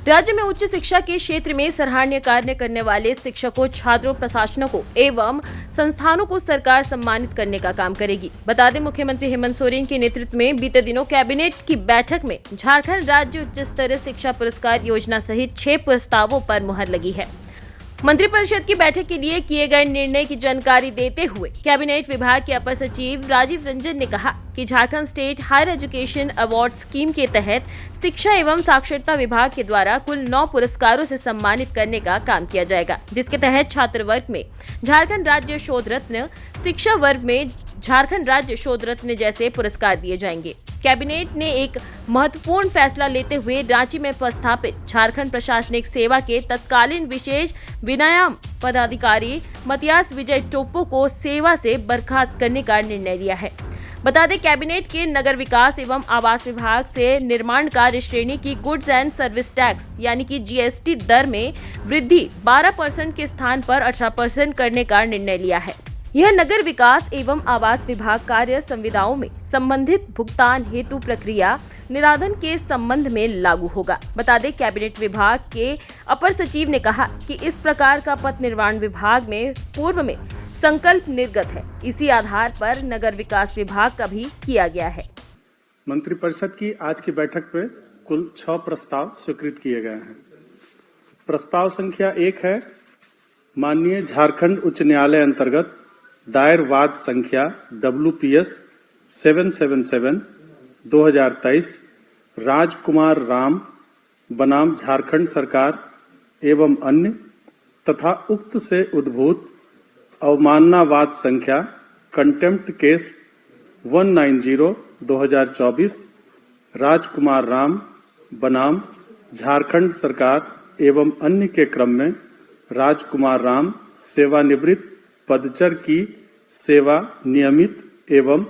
राज्य में उच्च शिक्षा के क्षेत्र में सराहनीय कार्य करने वाले शिक्षकों, छात्रों, प्रशासनों एवं संस्थानों को सरकार सम्मानित करने का काम करेगी। बता दें, मुख्यमंत्री हेमंत सोरेन के नेतृत्व में बीते दिनों कैबिनेट की बैठक में झारखंड राज्य उच्च स्तरीय शिक्षा पुरस्कार योजना सहित 6 प्रस्तावों पर मुहर लगी है। मंत्रिपरिषद की बैठक के लिए किए गए निर्णय की जानकारी देते हुए कैबिनेट विभाग के अपर सचिव राजीव रंजन ने कहा कि Jharkhand state higher education award scheme के तहत शिक्षा एवं साक्षरता विभाग के द्वारा कुल 9 पुरस्कारों से सम्मानित करने का काम किया जाएगा, जिसके तहत छात्र वर्ग में झारखंड राज्य शोध रत्न, शिक्षा वर्ग में झारखंड राज्य शोध रत्न जैसे पुरस्कार दिए जाएंगे। कैबिनेट ने एक महत्वपूर्ण फैसला लेते हुए रांची में स्थापित झारखंड प्रशासनिक सेवा के तत्कालीन विशेष विनयाम पदाधिकारी मतियास विजय टोप्पो को सेवा से बर्खास्त करने का निर्णय लिया है। बता दें, कैबिनेट के नगर विकास एवं आवास विभाग से निर्माण कार्य श्रेणी की गुड्स एंड सर्विस टैक्स यानी कि जीएसटी दर में वृद्धि 12% के स्थान पर 18% करने का निर्णय लिया है। यह नगर विकास एवं आवास विभाग कार्य संविदाओं में संबंधित भुगतान हेतु प्रक्रिया निराधन के संबंध में लागू होगा। बता दें, कैबिनेट विभाग के अपर सचिव ने कहा कि इस प्रकार का पथ निर्माण विभाग में पूर्व में संकल्प निर्गत है। इसी आधार पर नगर विकास विभाग का भी किया गया है। मंत्रिपरिषद की आज की बैठक में कुल 6 प्रस्ताव स्वीकृत किए गए हैं। प्रस्ताव संख्या 1 है, माननीय झारखंड उच्च न्यायालय अंतर्गत दायर वाद संख्या WPS 777/2023 राजकुमार राम बनाम झारखंड सरकार एवं अन्य तथा उक्त से उद्भूत अवमानना वाद संख्या कंटेम्प्ट केस 190/2024 राजकुमार राम बनाम झारखंड सरकार एवं अन्य के क्रम में राजकुमार राम सेवानिवृत्त पदचर की सेवा नियमित एवं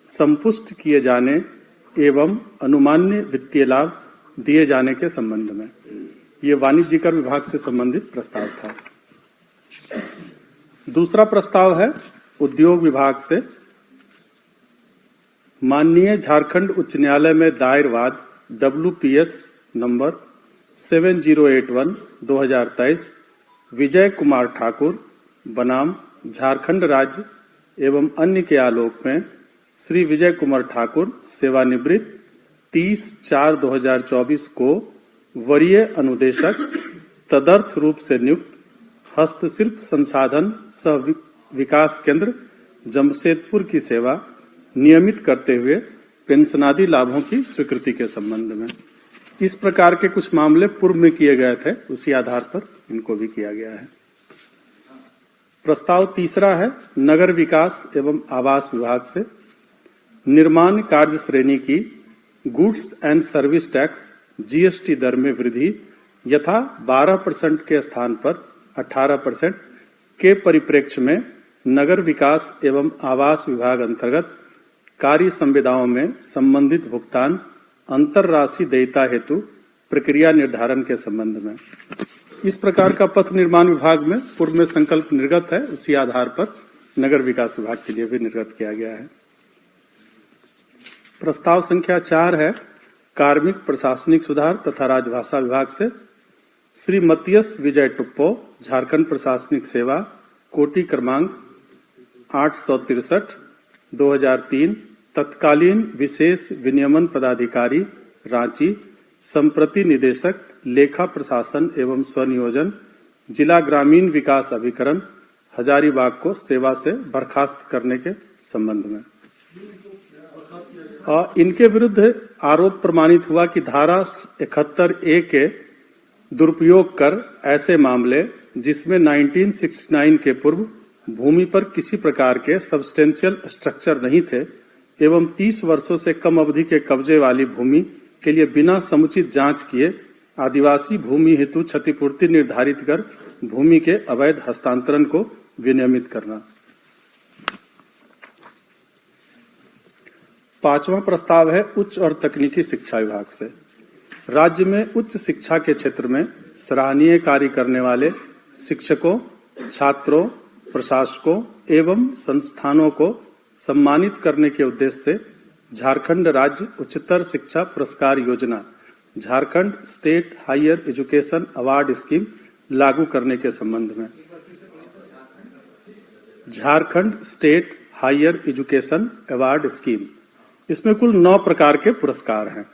संपुष्ट किए जाने एवं अनुमान्य वित्तीय लाभ दिए जाने के संबंध में। ये वाणिज्य कर विभाग से संबंधित प्रस्ताव था। दूसरा प्रस्ताव है उद्योग विभाग से, माननीय झारखंड उच्च न्यायालय में दायर वाद WPS नंबर 7081/2023 विजय कुमार ठाकुर बनाम झारखंड राज्य एवं अन्य के आलोक में श्री विजय कुमार ठाकुर सेवानिवृत्त 30/4/2024 को वरीय अनुदेशक तदर्थ रूप से नियुक्त हस्तशिल्प संसाधन सह विकास केंद्र जमशेदपुर की सेवा नियमित करते हुए पेंशनादि लाभों की स्वीकृति के संबंध में। इस प्रकार के कुछ मामले पूर्व में किए गए थे, उसी आधार पर इनको भी किया गया है। प्रस्ताव तीसरा है, नगर विकास एवं आवास विभाग से निर्माण कार्य श्रेणी की goods and service tax GST दर में वृद्धि यथा 12% के स्थान पर 18% के परिप्रेक्ष्य में नगर विकास एवं आवास विभाग अंतर्गत कार्य संविदाओं में संबंधित भुगतान अंतरराशि देयता हेतु प्रक्रिया निर्धारण के संबंध में। इस प्रकार का पथ निर्माण विभाग में पूर्व में संकल्प निर्गत है, उसी आधार पर नगर विकास विभाग के लिए भी निर्गत किया गया है। प्रस्ताव संख्या 4 है, कार्मिक प्रशासनिक सुधार तथा राजभाषा विभाग से श्री मतियस विजय टुप्पो झारखंड प्रशासनिक सेवा कोटि क्रमांक 863/2003 तत्कालीन विशेष विनियमन पदाधिकारी रांची, संप्रति निदेशक लेखा प्रशासन एवं स्वनियोजन जिला ग्रामीण विकास अभिकरण हजारीबाग को सेवा से बर्खास्त करने के संबंध में। इनके विरुद्ध आरोप प्रमाणित हुआ कि धारा 71A के दुरुपयोग कर ऐसे मामले जिसमें 1969 के पूर्व भूमि पर किसी प्रकार के सब्सटेंशियल स्ट्रक्चर नहीं थे एवं 30 वर्षों से कम अवधि के कब्जे वाली भूमि के लिए बिना समुचित जांच किए आदिवासी भूमि हेतु क्षतिपूर्ति निर्धारित कर भूमि के अवैध हस्तांतरण को विनियमित करना। 5वां प्रस्ताव है उच्च और तकनीकी शिक्षा विभाग से। राज्य में उच्च शिक्षा के क्षेत्र में सराहनीय कार्य करने वाले शिक्षकों, छात्रों, प्रशासकों एवं संस्थानों को सम्मानित करने के उद्देश्य से झारखंड राज्य उच्चतर शिक्षा पुरस्कार योजना Jharkhand state higher education award scheme लागू करने के संबंध में। Jharkhand state higher education award scheme, इसमें कुल 9 प्रकार के पुरस्कार हैं।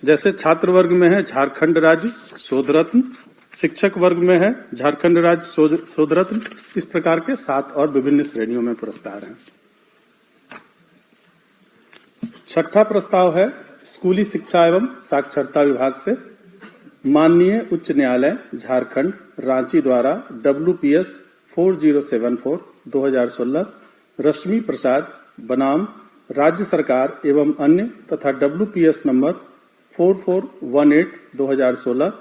जैसे छात्र वर्ग में है झारखंड राज्य शोध रत्न, शिक्षक वर्ग में है झारखंड राज्य शोध रत्न, इस प्रकार के 7 और विभिन्न श्रेणियों में पुरस्कार हैं। छठा प्रस्ताव है स्कूली शिक्षा एवं साक्षरता विभाग से माननीय उच्च न्यायालय झारखंड रांची द्वारा WPS 4074 2016 रश्मि प्रसाद बनाम राज्य सरकार एवं अन्य तथा WPS नंबर 4418 2016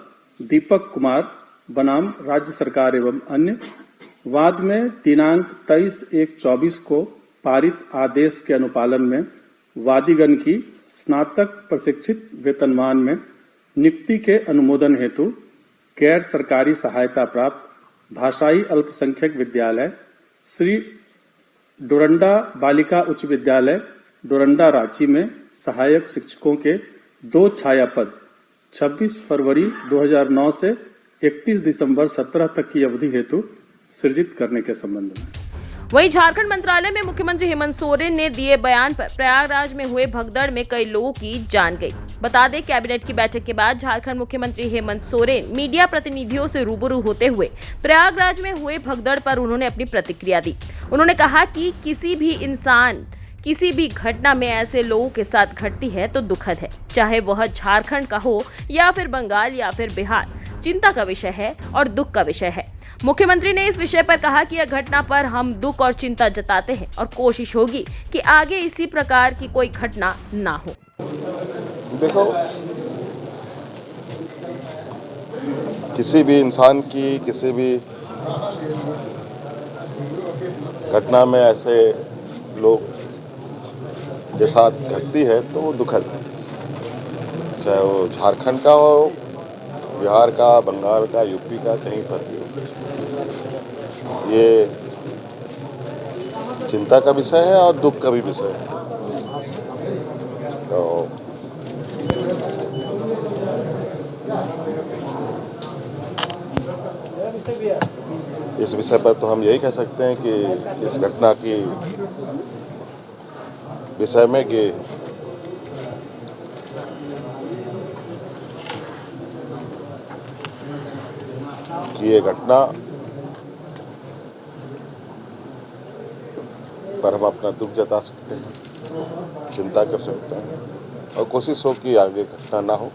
दीपक कुमार बनाम राज्य सरकार एवं अन्य वाद में दिनांक 23/1/24 को पारित आदेश के अनुपालन में वादीगण की स्नातक प्रशिक्षित वेतनमान में नियुक्ति के अनुमोदन हेतु गैर सरकारी सहायता प्राप्त भाषाई अल्पसंख्यक विद्यालय श्री डोरंडा बालिका उच्च विद्यालय डोरंडा रांची में सहायक शिक्षकों के 2 छाया पद 26 फरवरी 2009 से 31 दिसंबर 17 तक की अवधि हेतु सृजित करने के संबंध में। वहीं झारखंड मंत्रालय में मुख्यमंत्री हेमंत सोरेन ने दिए बयान पर प्रयागराज में हुए भगदड़ में कई लोगों की जान गई। बता दें, कैबिनेट की बैठक के बाद झारखंड मुख्यमंत्री हेमंत सोरेन मीडिया प्रतिनिधियों से रूबरू होते हुए प्रयागराज में हुए भगदड़ पर उन्होंने अपनी प्रतिक्रिया दी। उन्होंने कहा कि किसी भी घटना में ऐसे लोगों के साथ घटती है तो दुखद है, चाहे वह झारखंड का हो या फिर बंगाल या फिर बिहार, चिंता का विषय है और दुख का विषय है। मुख्यमंत्री ने इस विषय पर कहा कि यह घटना पर हम दुख और चिंता जताते हैं और कोशिश होगी कि आगे इसी प्रकार की कोई घटना ना हो। देखो, किसी भी इंसान की किसी भी घटना में ऐसे लोग के साथ घटती है तो वो दुखद है, चाहे वो झारखंड का हो, बिहार का, बंगाल का, यूपी का, कहीं पर भी हो। ये चिंता का विषय है और दुख का भी विषय है। तो इस विषय पर तो हम यही कह सकते हैं कि इस घटना की विषय में कि ये घटना पर हम अपना दुख जता सकते हैं, चिंता कर सकते हैं और कोशिश हो कि आगे घटना ना हो।